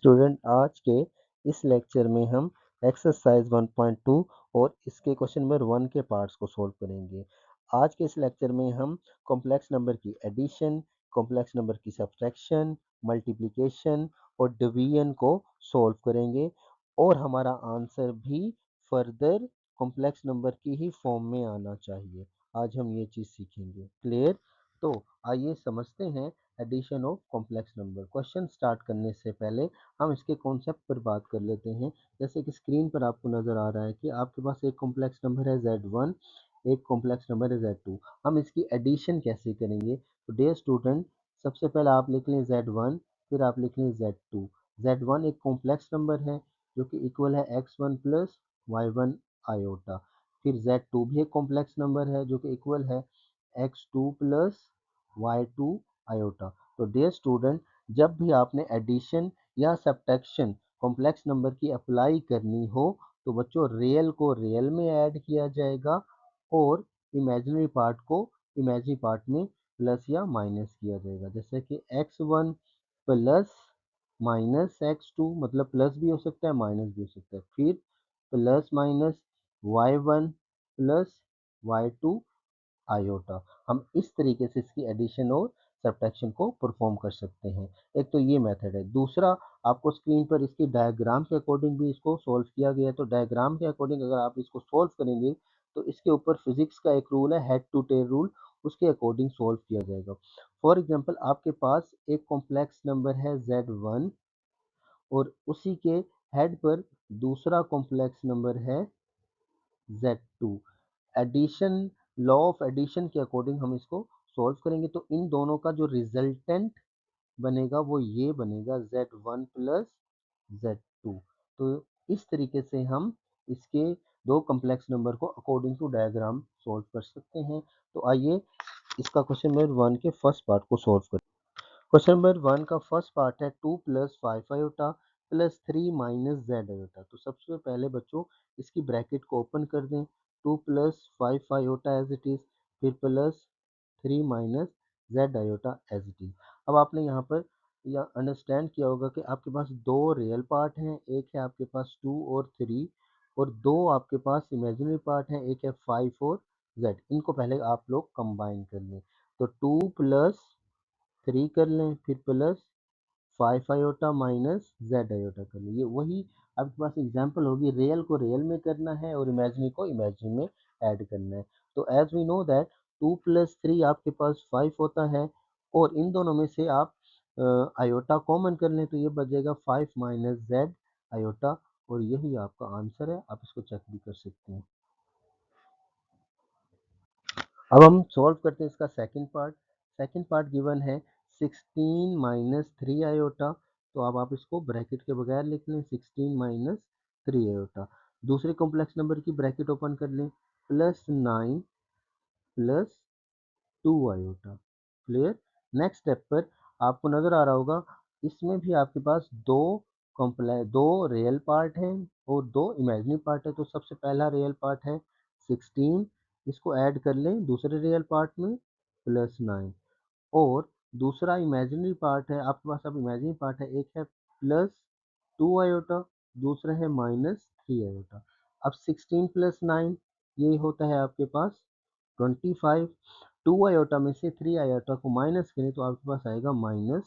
Student, आज के इस लेक्चर में हम एक्सरसाइज 1.2 और इसके क्वेश्चन नंबर 1 के पार्ट्स को सॉल्व करेंगे। आज के इस लेक्चर में हम कॉम्प्लेक्स नंबर की एडिशन, कॉम्प्लेक्स नंबर की सब्ट्रैक्शन, मल्टीप्लिकेशन और डिवीजन को सॉल्व करेंगे और हमारा आंसर भी फर्दर कॉम्प्लेक्स नंबर की ही फॉर्म में आना चाहिए। आज हम ये चीज़ सीखेंगे। क्लियर? तो आइए समझते हैं addition of complex number. Question start करने से पहले हम इसके कॉन्सेप्ट पर बात कर लेते हैं। जैसे कि स्क्रीन पर आपको नज़र आ रहा है कि आपके पास एक कॉम्प्लेक्स नंबर है Z1, एक कॉम्प्लेक्स नंबर है Z2। हम इसकी एडिशन कैसे करेंगे? तो डियर स्टूडेंट, सबसे पहले आप लिख लें Z1, फिर आप लिख लें Z2। Z1 एक कॉम्प्लेक्स नंबर है जो कि इक्वल है x1 प्लस y1 आयोटा। फिर Z2 भी एक कॉम्प्लेक्स नंबर है जो कि इक्वल है x2 प्लस y2 आयोटा। तो डियर स्टूडेंट, जब भी आपने एडिशन या सब्ट्रैक्शन कॉम्प्लेक्स नंबर की अप्लाई करनी हो तो बच्चों रियल को रियल में ऐड किया जाएगा और इमेजिनरी पार्ट को इमेजिनरी पार्ट में प्लस या माइनस किया जाएगा। जैसे कि x1 प्लस माइनस x2, मतलब प्लस भी हो सकता है माइनस भी हो सकता है। फिर plus minus y1 plus y2 iota. हम इस तरीके से इसकी एडिशन और सब्ट्रैक्शन को परफॉर्म कर सकते हैं। एक तो ये मेथड है। दूसरा, आपको स्क्रीन पर इसकी डायग्राम के अकॉर्डिंग भी इसको सॉल्व किया गया है। तो डायग्राम के अकॉर्डिंग अगर आप इसको सॉल्व करेंगे तो इसके ऊपर फिजिक्स का एक रूल है, हेड टू टेल रूल, उसके अकॉर्डिंग सॉल्व किया जाएगा। फॉर एग्जाम्पल, आपके पास एक कॉम्प्लेक्स नंबर है Z1 और उसी के हेड पर दूसरा कॉम्प्लेक्स नंबर है Z2। Addition, law of addition के अकॉर्डिंग हम इसको सॉल्व करेंगे तो इन दोनों का जो रिजल्टेंट बनेगा वो ये बनेगा Z1 प्लस Z2। तो इस तरीके से हम इसके दो कॉम्प्लेक्स नंबर को अकॉर्डिंग टू डायग्राम सॉल्व कर सकते हैं। तो आइए इसका क्वेश्चन नंबर 1 के फर्स्ट पार्ट को सॉल्व करें। क्वेश्चन नंबर 1 का फर्स्ट पार्ट है 2 plus 5 iota plus 3 minus Z iota. तो सबसे पहले बच्चों इसकी ब्रैकेट को ओपन कर दें। 2 plus 5 iota as it is, फिर plus 3 minus Z iota as it is. अब आपने यहाँ पर या अंडरस्टैंड किया होगा कि आपके पास दो रियल पार्ट हैं, एक है आपके पास 2 और 3 और दो आपके पास इमेजिनरी पार्ट हैं, एक है 5 और z। इनको पहले आप लोग कंबाइन कर लें। तो 2 प्लस 3 कर लें, फिर plus 5 iota minus Z iota कर लें। ये वही आपके पास एग्जांपल होगी, रियल को रियल में करना है और इमेजिनरी को इमेजिनरी में ऐड करना है। तो as we know that 2 plus 3 आपके पास 5 होता है और इन दोनों में से आप आयोटा कॉमन कर लें तो ये बचेगा 5 माइनस जेड आयोटा और यही आपका आंसर है। आप इसको चेक भी कर सकते हैं। अब हम सॉल्व करते हैं इसका second part. Second part given है 16 माइनस 3 आयोटा। तो अब आप इसको ब्रैकेट के बगैर लिख लें, 16 माइनस 3 आयोटा। दूसरे कॉम्प्लेक्स नंबर की ब्रैकेट ओपन कर लें, plus 9 plus 2 iota. Clear? Next step पर आपको नज़र आ रहा होगा इसमें भी आपके पास दो रियल पार्ट हैं और दो इमेजिनरी पार्ट है। तो सबसे पहला रियल पार्ट है 16, इसको ऐड कर लें दूसरे रियल पार्ट में, प्लस 9। और दूसरा इमेजिनरी पार्ट है आपके पास, अब इमेजिनरी पार्ट है, एक है प्लस 2 आयोटा, दूसरा है माइनस 3 आयोटा। अब 16 प्लस 9 ये होता है आपके पास 25। 2 आयोटा में से 3 आयोटा को माइनस करें तो आपके पास आएगा माइनस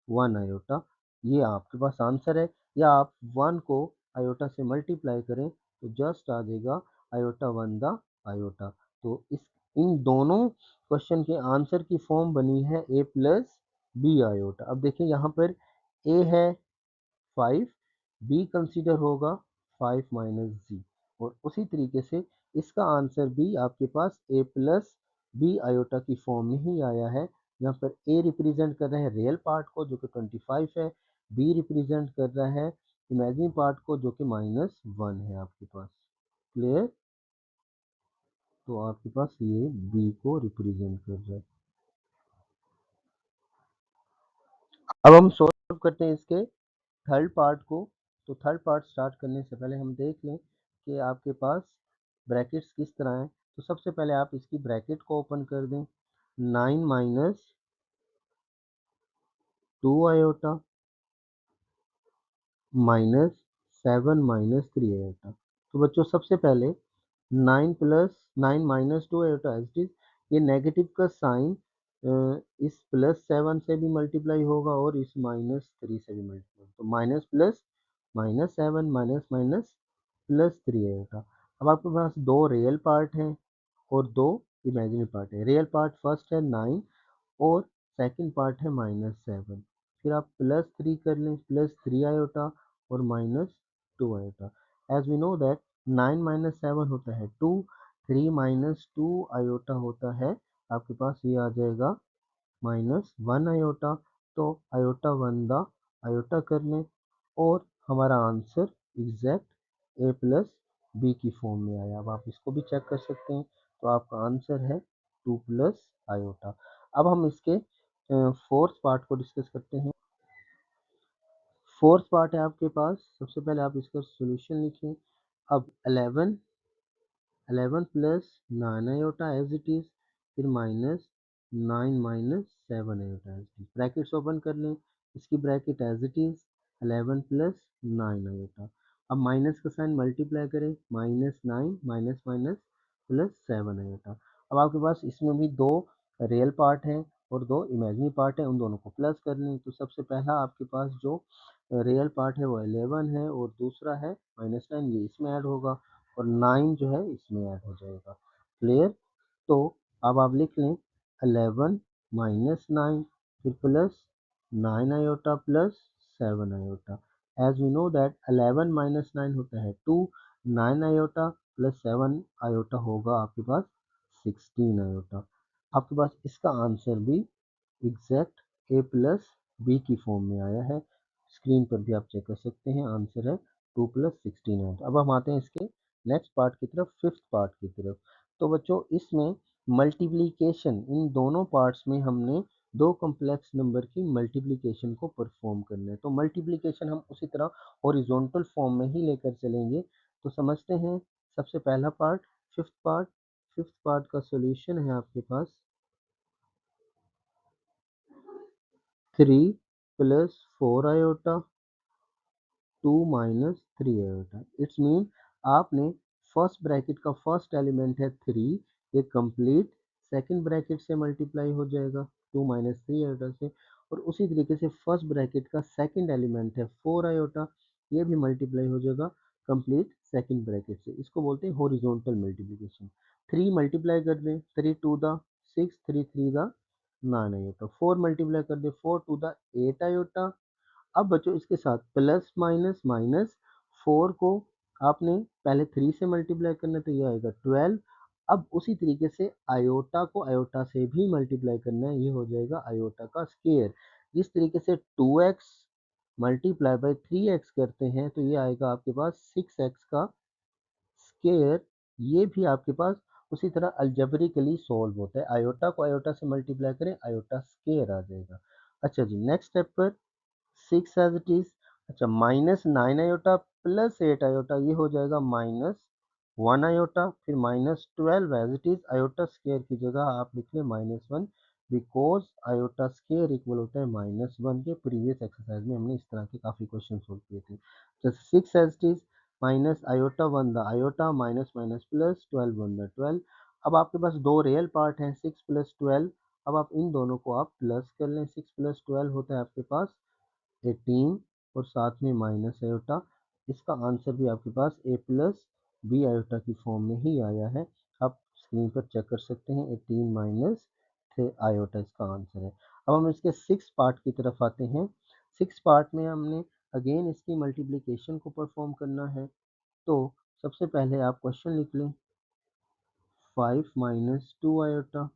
1 आयोटा। ये आपके पास आंसर है। या आप 1 को आयोटा से मल्टीप्लाई करें तो जस्ट आ जाएगा आयोटा 1 द आयोटा। तो इस इन दोनों क्वेश्चन के आंसर की फॉर्म बनी है a प्लस बी आयोटा। अब देखिए यहाँ पर a है 5, b कंसीडर होगा 5 माइनस जी और उसी तरीके से इसका आंसर भी आपके पास a प्लस बी आयोटा की फॉर्म में ही आया है। यहाँ पर a रिप्रेजेंट कर रहा है रियल पार्ट को जो कि 25 है, b रिप्रेजेंट कर रहा है इमेजिनरी पार्ट को जो कि माइनस 1 है आपके पास। क्लियर? तो आपके पास ये b को रिप्रेजेंट कर रहा है। अब हम सॉल्व करते हैं इसके थर्ड पार्ट को। तो थर्ड पार्ट स्टार्ट करने से पहले हम देख लें कि आपके पास ब्रैकेट्स किस तरह हैं। तो सबसे पहले आप इसकी ब्रैकेट को ओपन कर दें, 9 माइनस 2 आयोटा माइनस 7 - 3 आयोटा। तो बच्चों सबसे पहले 9 + 9 - 2 आयोटा एज इट इज, ये नेगेटिव का साइन इस +7 से भी मल्टीप्लाई होगा और इस -3 से भी मल्टीप्लाई, तो minus plus -7 minus minus +3 iota. अब आपके पास दो रियल पार्ट हैं और दो इमेजिनरी पार्ट है। रियल पार्ट फर्स्ट है 9 और सेकंड पार्ट है -7। फिर आप +3 कर लें, +3 आयोटा और -2 iota. As we know that 9 - 7 होता है 2, 3 - 2 आयोटा होता है आपके पास, ये आ जाएगा -1 आयोटा। तो आयोटा 1 दा आयोटा कर लें और हमारा आंसर एग्जैक्ट A+B की फॉर्म में आया। अब आप इसको भी चेक कर सकते हैं, तो आपका आंसर है 2 प्लस आयोटा। अब हम इसके फोर्थ पार्ट को डिस्कस करते हैं। फोर्थ पार्ट है आपके पास, सबसे पहले आप इसका सॉल्यूशन लिखें। अब 11 plus 9 iota as it is, फिर -9 - 7 iota as it is, brackets open कर लें, इसकी bracket as it is 11 plus 9 iota. अब माइनस का साइन मल्टीप्लाई करें, -9 माइनस माइनस +7 आयोटा। अब आपके पास इसमें भी दो रियल पार्ट हैं और दो इमेजिनरी पार्ट हैं, उन दोनों को प्लस कर लें। तो सबसे पहला आपके पास जो रियल पार्ट है वो 11 है और दूसरा है -9, ये इसमें ऐड होगा और 9 जो है इसमें ऐड हो जाएगा। क्लियर? तो अब आप लिख लें 11 -9, फिर plus 9 iota plus 7 iota. As we know that 11 - 9 होता है 2, 9 आयोटा प्लस 7 आयोटा होगा आपके पास 16 आयोटा। आपके पास इसका आंसर भी एग्जैक्ट A+B की फॉर्म में आया है। स्क्रीन पर भी आप चेक कर सकते हैं, आंसर है 2 + 16 है। अब हम आते हैं इसके नेक्स्ट पार्ट की तरफ, फिफ्थ पार्ट की तरफ। तो बच्चों इसमें मल्टीप्लिकेशन, इन दोनों पार्ट्स में हमने दो कॉम्प्लेक्स नंबर की मल्टीप्लिकेशन को परफॉर्म करना है। तो मल्टीप्लिकेशन हम उसी तरह हॉरिजॉन्टल फॉर्म में ही लेकर चलेंगे। तो समझते हैं सबसे पहला part, fifth part. Fifth part का सॉल्यूशन है आपके पास 3 + 4 आयोटा 2 - 3 आयोटा। इट्स मीन आपने फर्स्ट ब्रैकेट का फर्स्ट एलिमेंट है 3, ये कंप्लीट सेकंड ब्रैकेट से मल्टीप्लाई हो जाएगा 2 - 3 आयोटा से, और उसी तरीके से फर्स्ट ब्रैकेट का सेकंड एलिमेंट है 4 आयोटा, ये भी मल्टीप्लाई हो जाएगा कंप्लीट सेकंड ब्रैकेट से। इसको बोलते हैं हॉरिजॉन्टल मल्टीप्लिकेशन। 3 मल्टीप्लाई कर दें, 3 2 दा 6, 3 3 दा 9 आयोटा। 4 मल्टीप्लाई कर दें, 4 2 दा 8 आयोटा। अब बच्चों इसके साथ प्लस माइनस माइनस 4 को आपने पहले 3 से मल्टीप्लाई करना है, तो ये आएगा 12। अब उसी तरीके से आयोटा को आयोटा से भी मल्टीप्लाई करना है, ये हो जाएगा आयोटा का स्क्वायर। जिस तरीके से 2x मल्टीप्लाई बाय 3x करते हैं, तो ये आएगा आपके पास 6x का स्क्वायर। ये भी आपके पास उसी तरह अलजेब्रिकली सॉल्व होता है, आयोटा को आयोटा से मल्टीप्लाई करें, आयोटा स्क्वायर आ जाएगा। अच्छा जी, नेक्स्ट स्टेप पर 6 एज इट इज। अच्छा, -9 आयोटा प्लस 8 आयोटा, ये हो जाएगा -1 आयोटा, फिर -12 as it is, iota square की जगह आप लिख लें -1, बिकॉज आयोटा स्क्वायर इक्वल होता है -1 के। प्रीवियस एक्सरसाइज में हमने इस तरह के काफ़ी क्वेश्चन सोल्व किए थे। तो 6 as it is, minus iota 1 the iota, minus minus plus 12 1 the 12। अब आपके पास दो रियल पार्ट हैं 6 + 12। अब आप इन दोनों को आप प्लस कर लें, 6 + 12 होता है आपके पास 18 और साथ में माइनस आयोटा। इसका आंसर भी आपके पास A+B आयोटा की फॉर्म में ही आया है। आप स्क्रीन पर चेक कर सकते हैं, 18 माइनस आयोटा इसका आंसर है। अब हम इसके सिक्स पार्ट की तरफ आते हैं। सिक्स पार्ट में हमने अगेन इसकी मल्टीप्लिकेशन को परफॉर्म करना है। तो सबसे पहले आप क्वेश्चन लिख लें, 5 - 2 आयोटा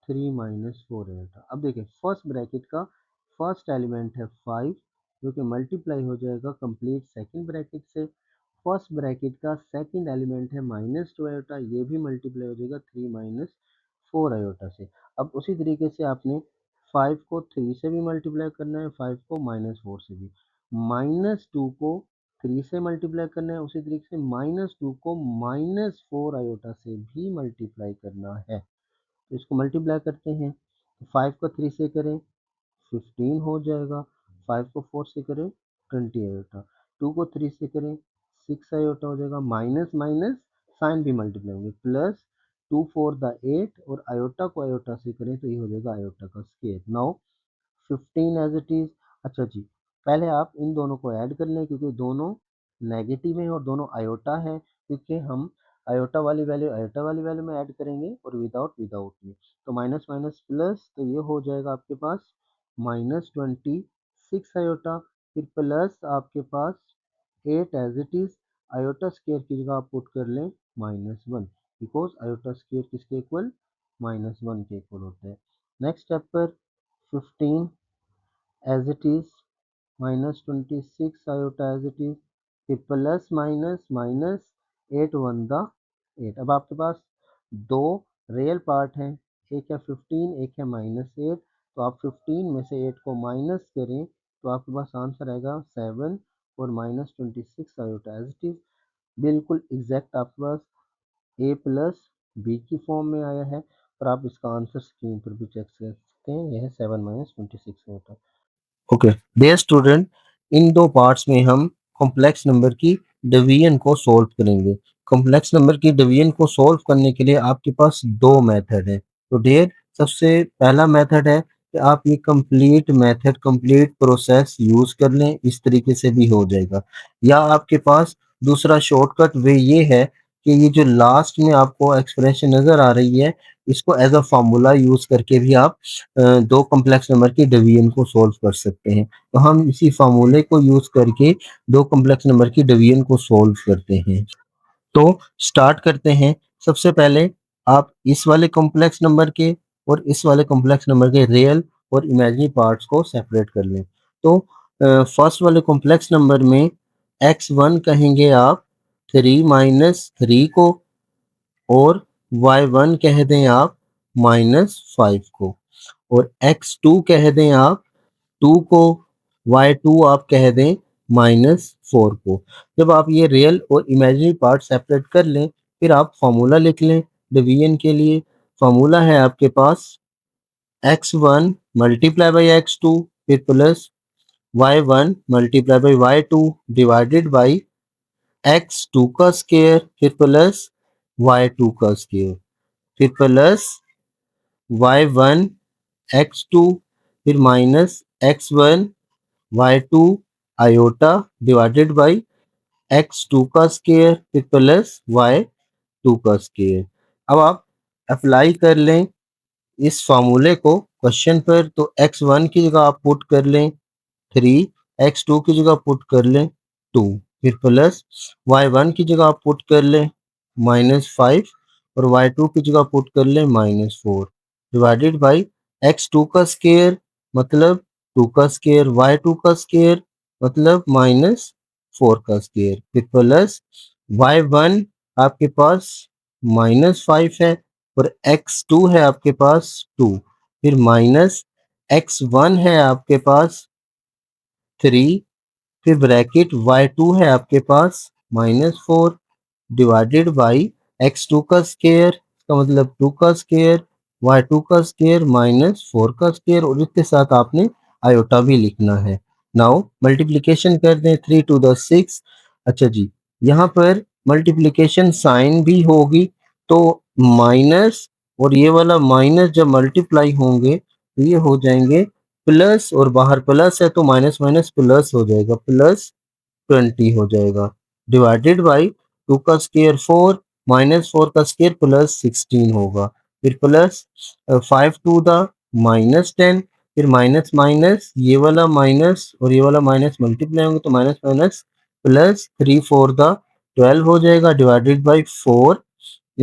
3 - 4 आयोटा। अब देखिए फर्स्ट ब्रैकेट का फर्स्ट एलिमेंट है 5, जो कि मल्टीप्लाई हो जाएगा कंप्लीट सेकंड ब्रैकेट से। फर्स्ट ब्रैकेट का सेकंड एलिमेंट है -2 आयोटा, ये भी मल्टीप्लाई हो जाएगा 3 - 4 आयोटा से। अब उसी तरीके से आपने 5 को 3 से भी मल्टीप्लाई करना है, 5 को -4 से भी, -2 को 3 से मल्टीप्लाई करना है, उसी तरीके से -2 को -4 आयोटा से भी मल्टीप्लाई करना है। तो इसको मल्टीप्लाई करते हैं, तो 5 को 3 से करें 15 हो जाएगा, 5 को 4 से करें 20 आयोटा। 2 को 3 से करें 6 आयोटा हो जाएगा, माइनस माइनस साइन भी मल्टीप्लाई होंगे, प्लस 2 4 द 8 और आयोटा को आयोटा से करें तो ये हो जाएगा आयोटा का square. Now 15 as it is. अच्छा जी, पहले आप इन दोनों को ऐड कर लें क्योंकि दोनों नेगेटिव हैं और दोनों आयोटा है, क्योंकि हम आयोटा वाली वैल्यू में ऐड करेंगे और विदाउट विदाउट में, तो माइनस माइनस प्लस, तो ये हो जाएगा आपके पास -26 आयोटा, फिर प्लस आपके पास 8 as it is, iota square की जगह आप पुट कर लें -1, बिकॉज आयोटा स्क्वायर किसके इक्वल, -1 के इक्वल होता है। नेक्स्ट स्टेप पर 15 as it is, -26 iota as it is, फिर प्लस माइनस माइनस 8 1 द 8। अब आपके पास दो रियल पार्ट हैं, एक है 15, एक है -8, तो आप 15 में से 8 को माइनस करें तो आपके पास आंसर आएगा 7 और -26 आयोटा एज इट इज, बिल्कुल एग्जैक्ट आपके पास ए प्लस बी की फॉर्म में आया है, और आप इसका आंसर स्क्रीन पर भी चेक कर सकते हैं, यह है 7 -26 आयोटा। ओके डियर स्टूडेंट, इन दो पार्ट्स में हम कॉम्प्लेक्स नंबर की डिवीजन को सॉल्व करेंगे। कॉम्प्लेक्स नंबर की डिवीजन को सॉल्व करने के लिए आपके पास दो मेथड है। तो डियर, सबसे पहला मेथड है कि आप ये complete method, complete process use कर लें, इस तरीके से भी हो जाएगा। या आपके पास दूसरा शॉर्टकट वे ये है कि ये जो लास्ट में आपको एक्सप्रेशन नजर आ रही है, इसको एज अ फार्मूला यूज करके भी आप दो कॉम्प्लेक्स नंबर की डिवीजन को सॉल्व कर सकते हैं। तो हम इसी फार्मूले को यूज करके दो कॉम्प्लेक्स नंबर की डिवीजन को सॉल्व करते हैं। तो स्टार्ट करते हैं। सबसे पहले आप इस वाले कॉम्प्लेक्स नंबर के और इस वाले कॉम्प्लेक्स नंबर के रियल और इमेजिनरी पार्ट्स को सेपरेट कर लें। तो फर्स्ट वाले कॉम्प्लेक्स नंबर में x1 कहेंगे आप 3 - 3 को, और y1 कह दें आप -5 को, और x2 कह दें आप 2 को, y2 आप कह दें -4 को। जब आप ये रियल और इमेजिनरी पार्ट सेपरेट कर लें, फिर आप फार्मूला लिख लें डिवीजन के लिए। फार्मूला है आपके पास x1 मल्टीप्लाई बाई x2, फिर plus y1 multiply by y2 divided by x2 का स्क्वायर, फिर प्लस y2 का स्क्वायर, फिर प्लस y1 x2, फिर minus x1 y2 iota divided by x2 का स्क्वायर, फिर प्लस y2 का स्क्वायर। अब आप अप्लाई कर लें इस फार्मूले को क्वेश्चन पर, तो x1 की जगह आप पुट कर लें 3, x2 की जगह पुट कर लें 2, फिर प्लस y1 की जगह आप पुट कर लें -5, और y2 की जगह पुट कर लें -4, डिवाइडेड बाई x2 का स्क्वायर मतलब 2 का स्क्वायर, y2 का स्क्वायर मतलब -4 का स्क्वायर, फिर प्लस y1 आपके पास -5 है और x2 है आपके पास 2, फिर माइनस x1 है आपके पास 3, फिर ब्रैकेट y2 है आपके पास -4 डिवाइडेड बाई x2 का स्क्वायर, इसका मतलब 2 का स्क्वायर, y2 का स्क्वायर -4 का स्क्वायर, और इसके साथ आपने आयोटा भी लिखना है। नाउ मल्टीप्लिकेशन कर दें 3 टू द 6। अच्छा जी, यहाँ पर मल्टीप्लिकेशन साइन भी होगी, तो माइनस और ये वाला माइनस जब मल्टीप्लाई होंगे तो ये हो जाएंगे प्लस, और बाहर प्लस है तो माइनस माइनस प्लस हो जाएगा, +20 हो जाएगा, डिवाइडेड बाई 2 का स्क्वायर 4, -4 का स्क्वायर +16 होगा, फिर प्लस 5 टू द -10, फिर माइनस माइनस ये वाला माइनस और ये वाला माइनस मल्टीप्लाई होंगे तो माइनस माइनस +3 4 द 12 हो जाएगा, डिवाइडेड बाई 4,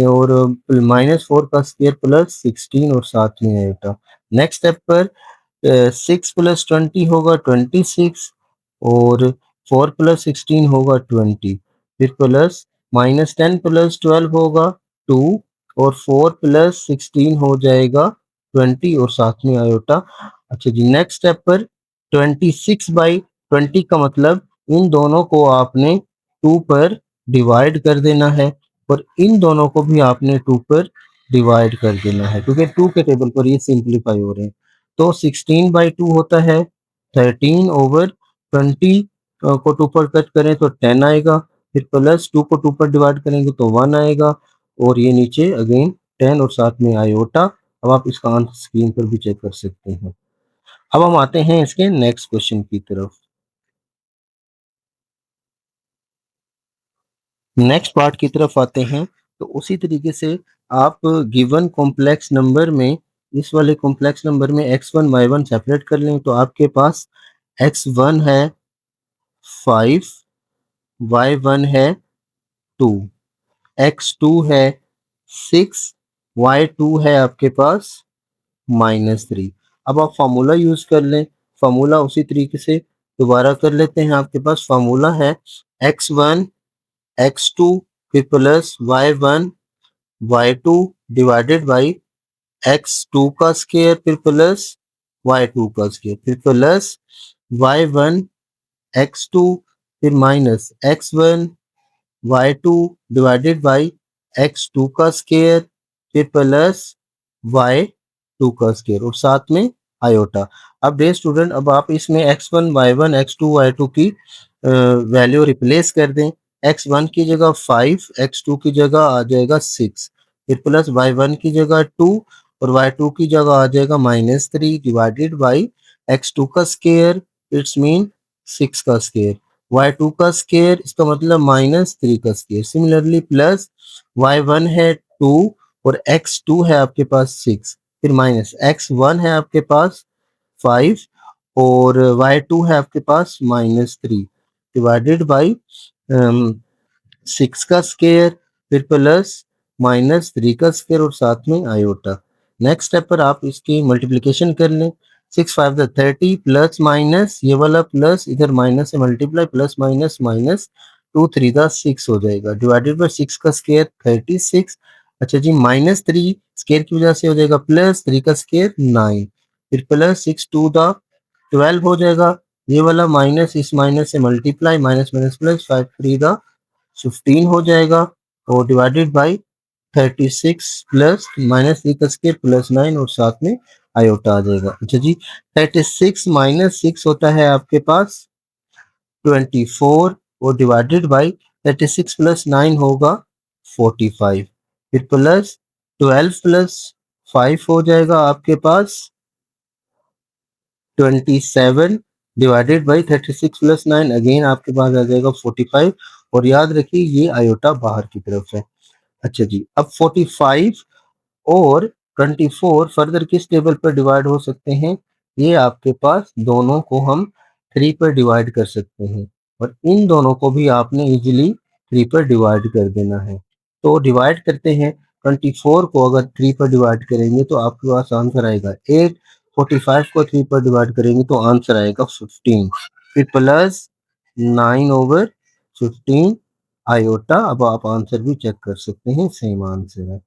और -4 का स्क्वायर +16 और साथ में आएगा। नेक्स्ट स्टेप पर 6 + 20 होगा 26, और 4 + 16 होगा 20, फिर प्लस -10 + 12 होगा 2, और 4 + 16 हो जाएगा 20 और साथ में आयोटा। अच्छा जी, नेक्स्ट स्टेप पर 26/20 का मतलब इन दोनों को आपने 2 पर डिवाइड कर देना है, और इन दोनों को भी आपने 2 पर डिवाइड कर देना है, क्योंकि 2 के टेबल पर ये सिंप्लीफाई हो रहे हैं। तो 16/2 होता है 13/20, को 2 पर कट करें तो 10 आएगा, फिर प्लस 2 को 2 पर डिवाइड करेंगे तो 1 आएगा और ये नीचे अगेन 10 और साथ में आयोटा। अब आप इसका आंसर स्क्रीन पर भी चेक कर सकते हैं। अब हम आते हैं इसके नेक्स्ट क्वेश्चन की तरफ। नेक्स्ट पार्ट की तरफ आते हैं, तो उसी तरीके से आप गिवन कॉम्प्लेक्स नंबर में इस वाले कॉम्प्लेक्स नंबर में x1 y1 सेपरेट कर लें तो आपके पास x1 है 5, y1 है 2, x2 है 6, y2 है आपके पास -3। अब आप फार्मूला यूज कर लें, फार्मूला उसी तरीके से दोबारा कर लेते हैं। आपके पास फार्मूला है x1 x2 फिर plus y1 y2 divided by x2 का स्क्वायर फिर प्लस y2 का स्क्वायर फिर प्लस y1 x2 फिर minus x1 y2 divided by x2 का स्क्वायर फिर प्लस y2 का स्क्वायर और साथ में आयोटा। अब डे स्टूडेंट, अब आप इसमें x1 y1 x2 y2 की वैल्यू रिप्लेस कर दें। x1 की जगह 5, x2 की जगह आ जाएगा 6, फिर प्लस y1 की जगह 2 और y2 की जगह आ जाएगा -3 डिवाइडेड बाई x2 का स्क्वायर इट्स मीन 6 का स्क्वायर, y2 का स्क्वायर इसका मतलब -3 का स्क्वायर। सिमिलरली प्लस y1 है 2 और x2 है आपके पास 6, फिर माइनस x1 है आपके पास 5 और y2 है आपके पास -3 डिवाइडेड बाई 6 का स्क्वायर फिर प्लस -3 का स्क्वायर और साथ में आयोटा। नेक्स्ट स्टेप पर आप इसकी मल्टीप्लिकेशन कर लें। 6 5 द 30 प्लस माइनस ये वाला प्लस इधर माइनस से multiply plus minus minus 2 3 the 6 हो जाएगा डिवाइडेड बाई 6 का स्क्वायर 36। अच्छा जी, -3 स्क्वायर की वजह से हो जाएगा प्लस 3 का स्क्वायर 9 फिर प्लस 6 2 द 12 हो जाएगा। ये वाला माइनस इस माइनस से multiply minus minus plus 5 3 the 15 हो जाएगा और डिवाइडेड बाई 36 प्लस -3 का स्क्वायर प्लस 9 और साथ में आयोटा आ जाएगा। अच्छा जी, 36 -6 होता है आपके पास 24 और डिवाइडेड बाई 36 प्लस 9 होगा 45 फिर प्लस 12 प्लस 5 हो जाएगा आपके पास 27 डिवाइडेड बाई 36 प्लस 9 अगेन आपके पास आ जाएगा 45 और याद रखिए ये आयोटा बाहर की तरफ है। अच्छा जी, अब 45 और 24 फर्दर किस टेबल पर डिवाइड हो सकते हैं? ये आपके पास दोनों को हम 3 पर डिवाइड कर सकते हैं और इन दोनों को भी आपने इजीली 3 पर डिवाइड कर देना है। तो डिवाइड करते हैं, 24 को अगर 3 पर डिवाइड करेंगे तो आपके पास आंसर आएगा 8, 45 को 3 पर डिवाइड करेंगे तो आंसर आएगा 15 फिर प्लस 9/15 आयोटा। अब आप आंसर भी चेक कर सकते हैं, सेम आंसर है।